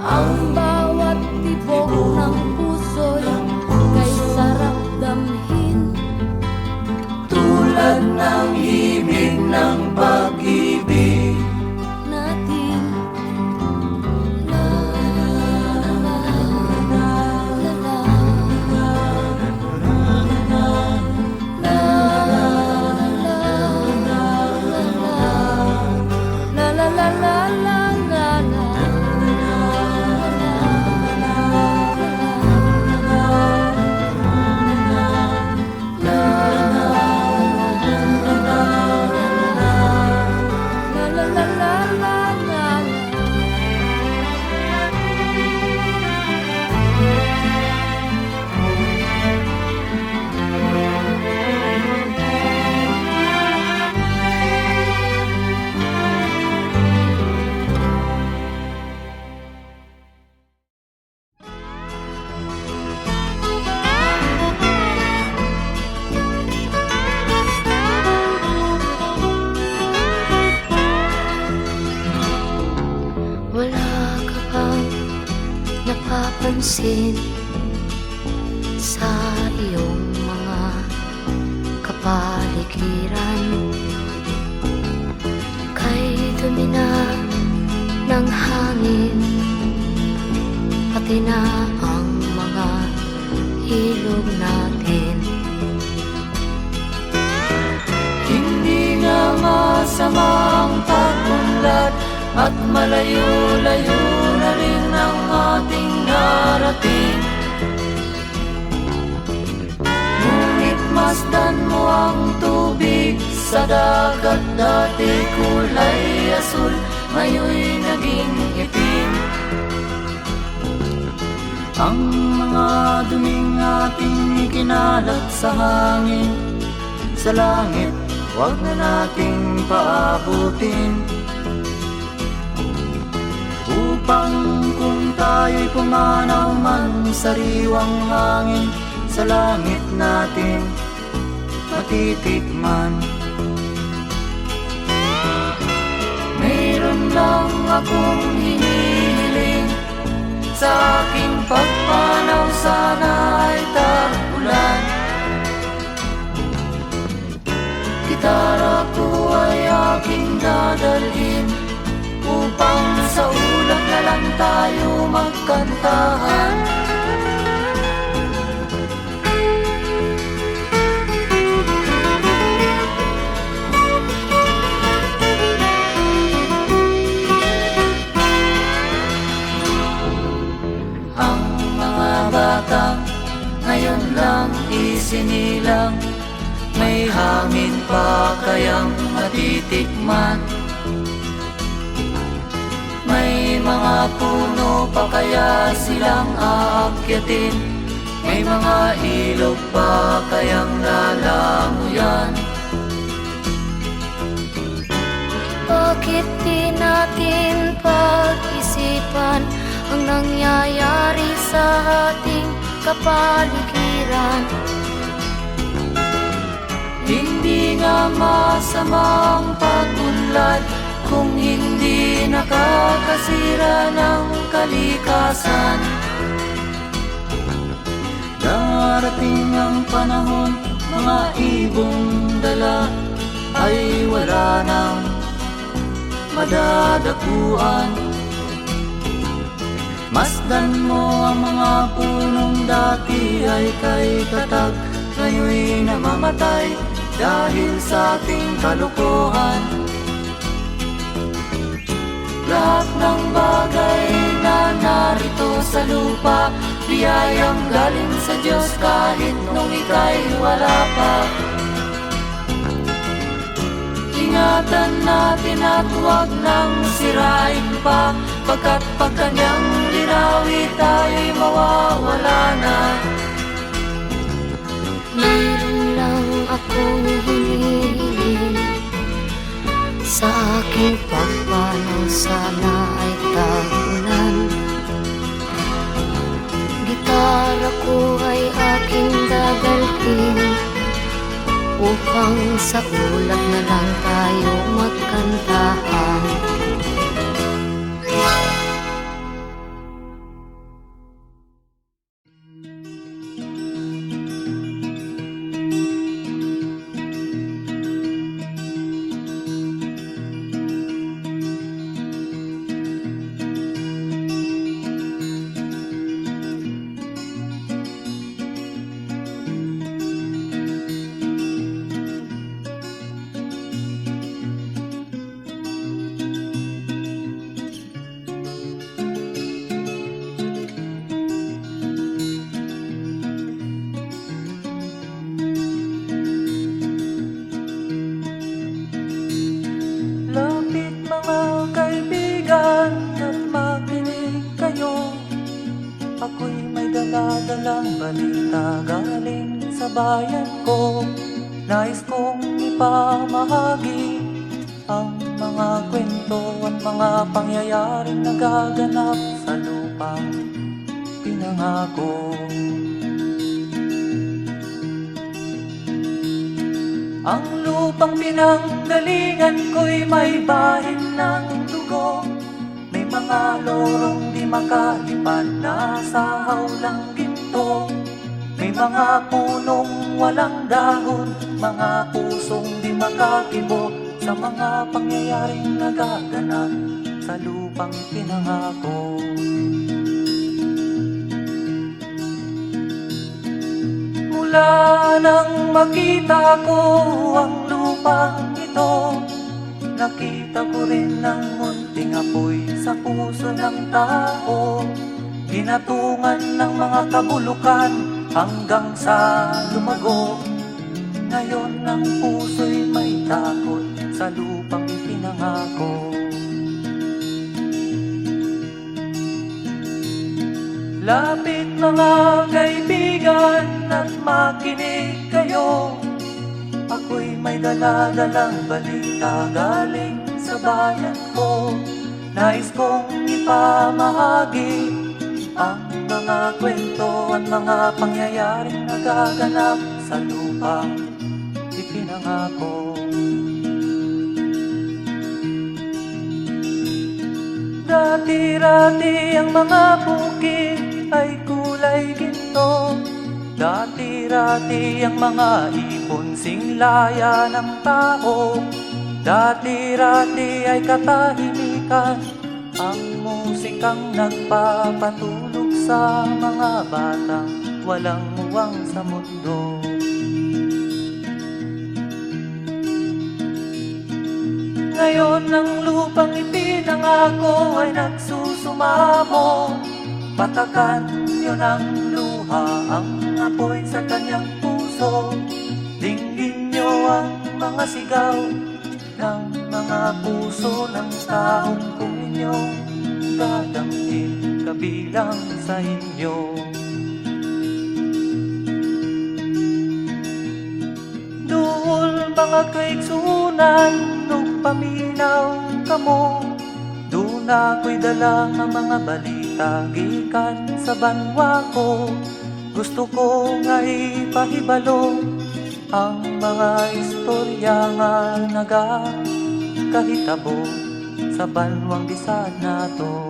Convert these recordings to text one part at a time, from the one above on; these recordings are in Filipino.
Ang bawat tibok ng puso'y kay sarap damhin, tulad ng himig ng pag-ibig natin. La la la la la la la la la. Wala ka bang napapansin sa iyong mga kapaligiran? Kay dumi na ng hangin, pati na ang mga ilog natin. Hindi nga masama ang pag-unlad at malayo-layo na rin ang ating narating. Ngunit masdan mo ang tubig sa dagat, dati kulay asul, ngayon'y naging itim. Ang mga duming ating ikinalat sa hangin, sa langit, huwag na nating paabutin. Upang kung tayo'y pumanaw man sariwang hangin, sa langit natin matitikman. Mayroon lang akong hinihiling, sa aking pagpanaw sana ay tag-ulan. Gitara ko ay aking dadalhin, upang sa ulap na lang tayo magkantahan. Ang mga batang ngayon lang isinilang, may hangin pa kayang matitikman? May mga puno pa kaya silang aakyatin? May mga ilog pa kayang lalanguyan? Bakit di natin pag-isipan ang nangyayari sa ating kapaligiran? Hindi nga masama ang pag-unlad kung hindi nakakasira ng kalikasan. Darating ang panahon, mga ibong dala ay wala nang madadapuan. Masdan mo ang mga punong dati ay kay tatag, ngayon'y namamatay dahil sa ating kalokohan. Lahat ng bagay na narito sa lupa, di biyayang galing sa Diyos kahit nung ika'y wala pa. Ingatan natin at huwag nang sirain pa, pagkat pag kanyang linawi tayo'y mawawala na. Meron lang akong hinihiling, sa aking pagpanaw sana ay tagulan. Gitara ko ay aking dadalhin, upang sa ulap na lang tayo magkantahan. Lapit mga kaibigan at makinig kayo, ako'y may dala-dalang balita galing sa bayan ko. Nais kong ipamahagi ang mga kwento at mga pangyayaring nagaganap sa lupang pinangako. Ang lupang pinanggalingan ko'y may bahin ng dugo, may mga lorong di makalipad na sa hawlang ginto, may mga punong walang dahon, mga pusong di makakibo sa mga pangyayaring nagaganap sa lupang pinangako. Mula nang makita ko ang lupang ito, nakita ko rin ang munting apoy sa puso ng tao. Ginatungan ng mga kabulukan hanggang sa lumago. Ngayon ang puso'y may takot sa lupang ipinangako. Lapit mga kaibigan at makinig kayo, ako'y may dala-dalang balita galing sa bayan ko. Nais kong ipamahagi ang mga kwento at mga pangyayaring nagaganap sa lupang ipinangako. Dati-rati ang mga bukid ay kulay ginto, dati-rati ang mga ibon singlaya ng tao, dati-rati ay katahimikan ang musikang nagpapatulog sa mga batang walang muwang sa mundo. Ngayon ang lupang ipinangako ay nagsusumamo, patakan niyo ng luha ang apoy sa kanyang puso. Dinggin niyo ang mga sigaw ng mga puso ng taong kung inyong dadamhin kabilang sa inyo. Duol mga kaigsunan, nung paminaw kamo, doon ako'y dala ng mga balita gikan sa banwa ko. Gusto ko nga ipahibalo ang mga istorya nga nagakahitabo sa banwang bisan nato.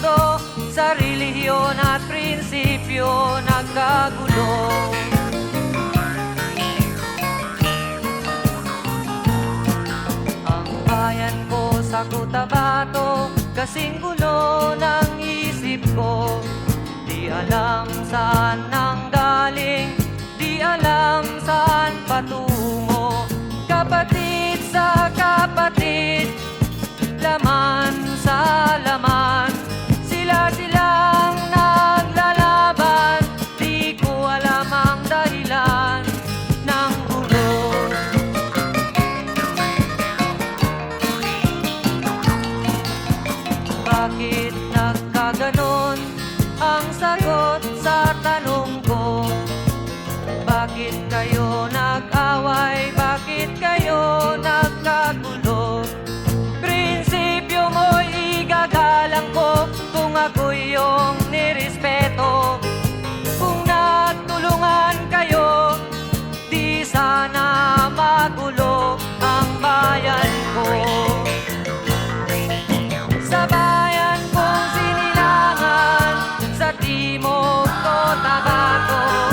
mundo sa relihiyon at prinsipyo nagkagulo. Ang bayan ko sa Cotabato, kasing gulo ng isip ko. Di alam saan nang galing, di alam saan patungo. Kapatid sa kapatid, laman sa laman, sila-silang naglalaban. Di ko alam ang dahilan ng gulo. Bakit nagkaganon ang sagot sa tanong ko? Bakit kayo nag-away? Bakit kayo nagkagulo? Prinsipyo mo'y igagalang ko kung ako'y iyong nirespeto. Kung nagtulungan kayo, di sana magulo ang bayan ko. Sa bayan kong sinilangan, sa timog Cotabato,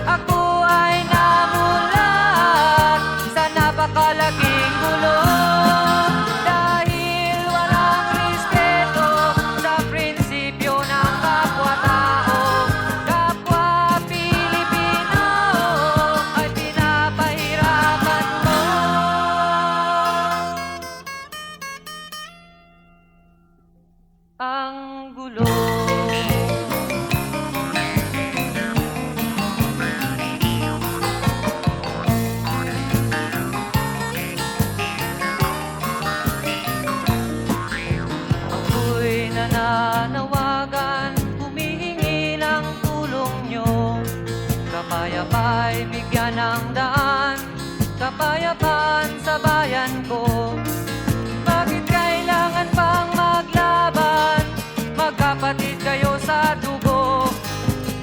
ako ay namulat sa napakalaking gulo. Dahil walang respeto sa prinsipyo ng kapwa-tao, kapwa Pilipino ay pinapahirapan mo. Ang gulo. Ako'y nananawagan, humihingi ng tulong nyo. Kapayapa'y bigyan ng daan, kapayapaan sa bayan ko. Bakit kailangan pang maglaban? Magkapatid kayo sa dugo.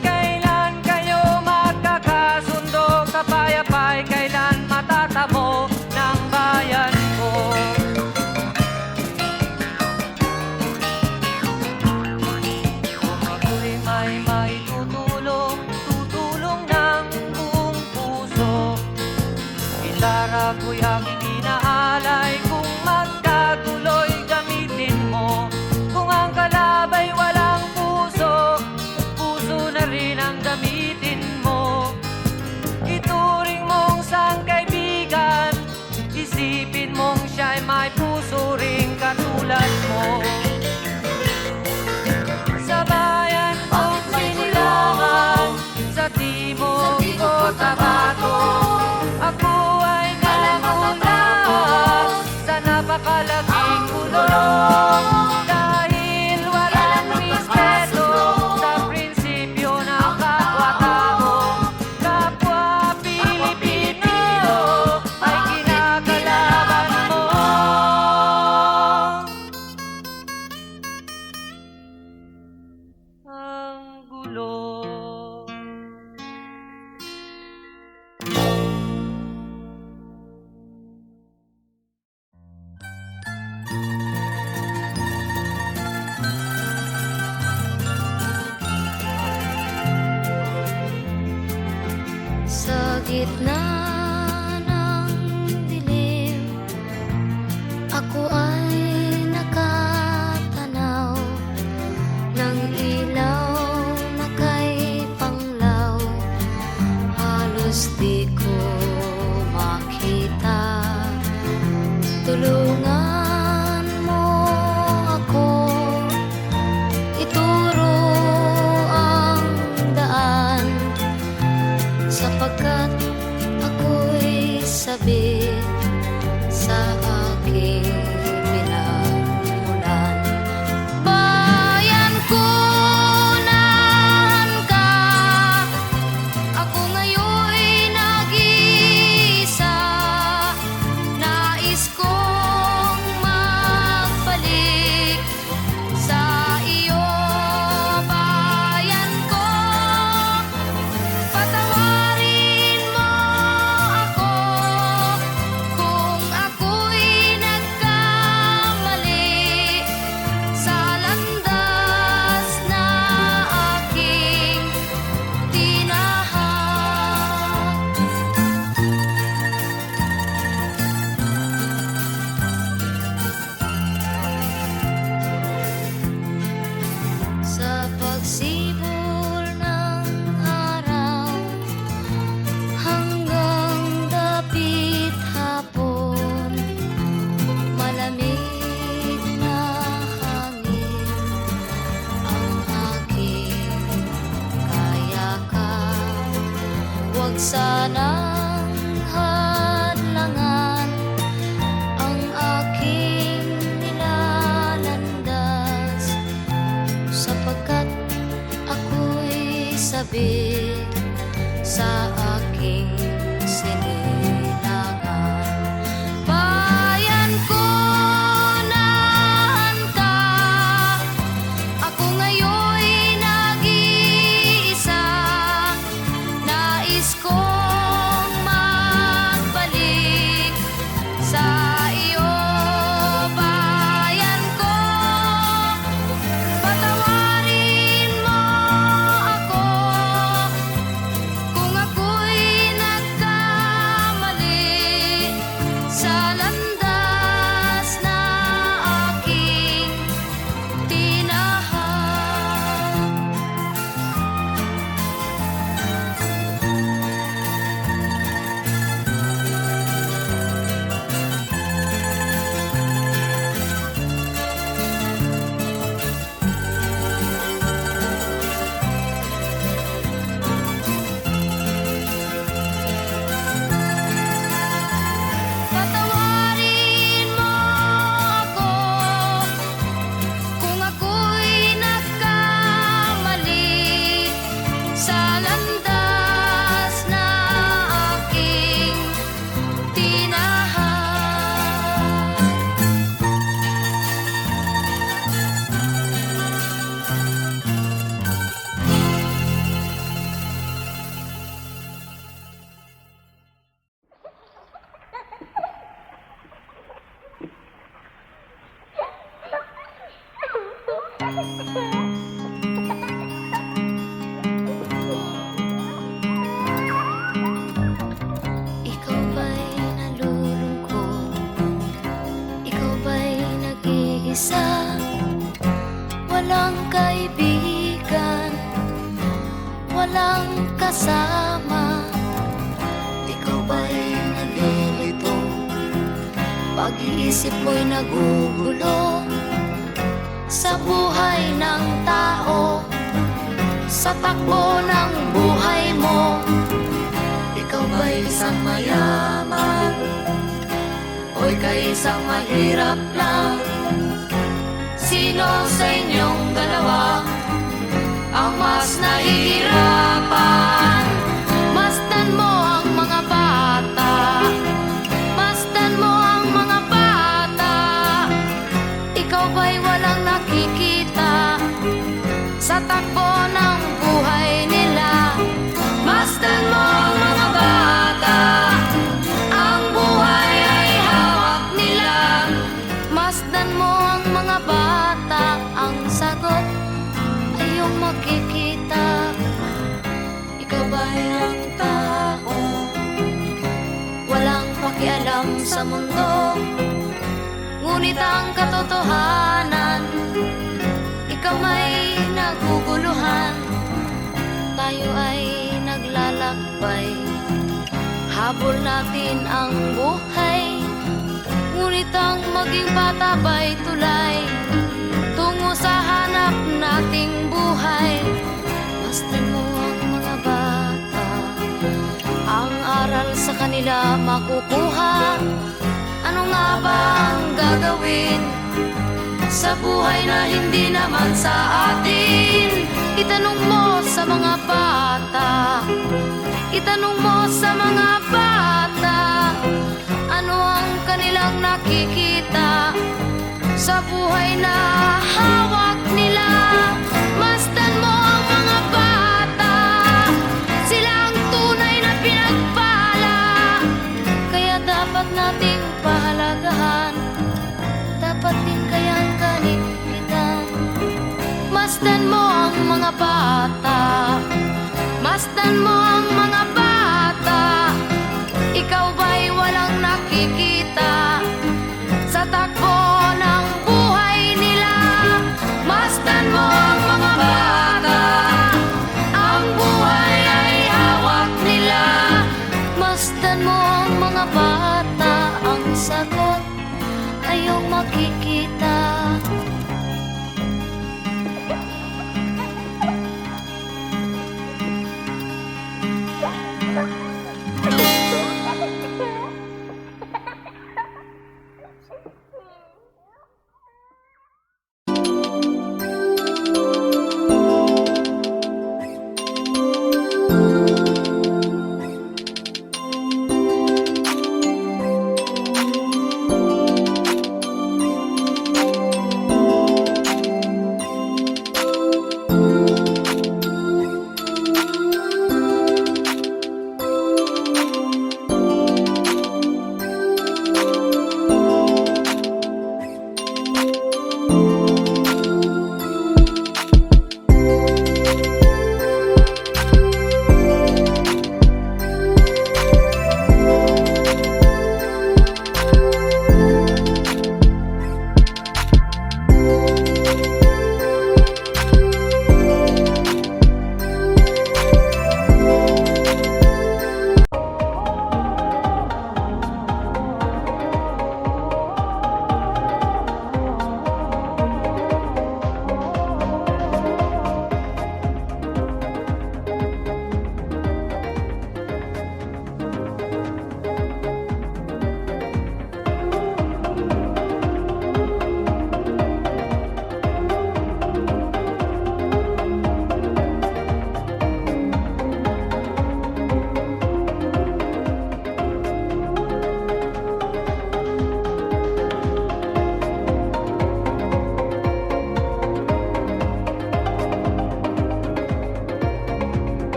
Kailan kayo magkakasundo? Kapayapa'y kailan matatamo ng bayan ko? Kung ako'y may maitutulong, tutulong ng buong puso. Gitara ko'y aking inaalay, kung magkagulo'y gamitin mo. Kung ang kalabay walang puso, puso na rin ang gamitin mo. Ituring mong sangkaibigan, isipin mong siya'y may puso ring katulad mo. Sa bayan kong sinilangan, sa timog Cotabato, ako ay namulat sa napakalaking gulo. Dahil walang respeto sa prinsipyo ng kapwa-tao, kapwa Pilipino ay kinakalaban mo. Ang gulo. Sa gitna ng dilim, ako ay nakatanaw ng ilaw na kay panglaw. Halos di ko makita. Tulungan mo ako, ituro ang daan, sapagkat ako'y sabik sa aking pinagmulan. Bayan ko, nahan ka, ako ngayon'y nag-iisa. Nais kong magbalik sa iyong sabik sa aking sinilangan. Bayan ko, nahan ka, ako ngayon'y nag-iisa. Nais kong magbalik sa iyo, bayan ko. Patawarin mo ako kung ako'y nagkamali sa landas na aking tinahan. Patawarin mo ako kung ako'y nagkamali sa landas na aking tinahan. Ikaw ba'y nalulungkot? Ikaw ba'y nag-iisa? Walang kaibigan, walang kasama. Ikaw ba'y nalilito? Pag-iisip mo'y nagugulo sa buhay ng tao, sa takbo ng buhay mo. Ikaw ba'y isang mayaman o ika'y isang mahirap lang? Sino sa inyong dalawa ang mas nahihirapan? Masdan mo ang mga bata, masdan mo ang mga bata. Ikaw ba'y walang nakikita sa takbo ng buhay nila? Masdan mo ang mga bata, ang buhay ay hawak nila. Masdan mo ang mga bata, ang sagot ay iyong makikita. Ikaw ba'y ang tao, walang pakialam sa mundo, ngunit ang katotohanan, ikaw may naguguluhan. Tayo ay naglalakbay, habol natin ang buhay, ngunit ang maging bata ba'y tulay tungo sa hanap nating buhay. Masdan mo ang mga bata, ang aral sa kanila makukuha. Ano nga ba ang gagawin sa buhay na hindi naman sa atin? Itanong mo sa mga bata, itanong mo sa mga bata, ano ang kanilang nakikita sa buhay na hawak nila. Masdan mo ang mga bata, sila ang tunay na pinagpala, kaya dapat nating pahalagahan, dapat din kayang kaligpitan. Masdan mo ang mga bata, masdan mo ang mga bata. Ikaw ba'y walang nakikita sa takbo ng buhay nila? Masdan mo ang mga bata, ang buhay ay hawak nila. Masdan mo ang mga bata, ang sagot ay iyong makikita.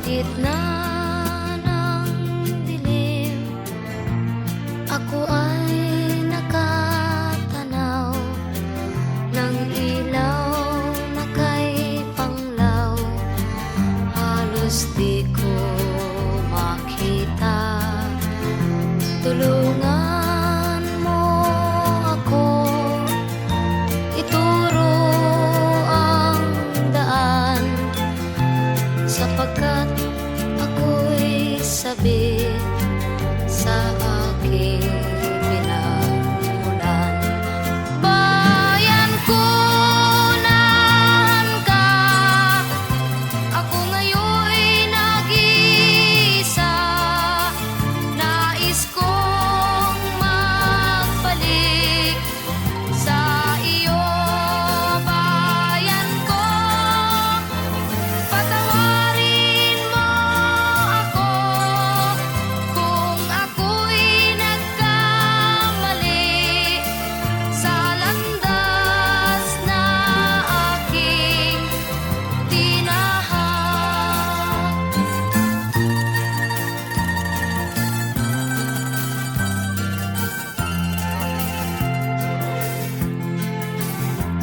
gitna ng dilim, ako ay nakatanaw ng ilaw na kay panglaw. Halos di ko makita. Tulungan mo ako, ituro ang daan, sapagkat ako'y sabik sa aking pinagmulan. Bayan ko, nahan ka, ako ngayon'y nag-iisa. Nais kong magbalik sa iyo, bayan ko. Patawarin mo ako kung ako'y nagkamali sa landas na aking tinahak.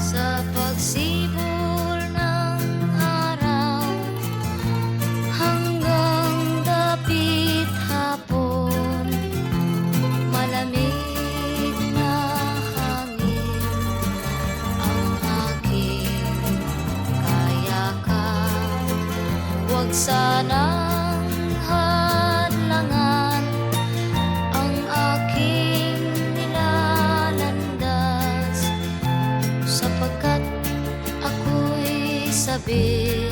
Sa pagsibol ng araw hanggang dapit hapon, malamig na hangin ang aking kayakap. Huwag sanang hadlangan ang aking nilalandas, sapagkat ako'y sabik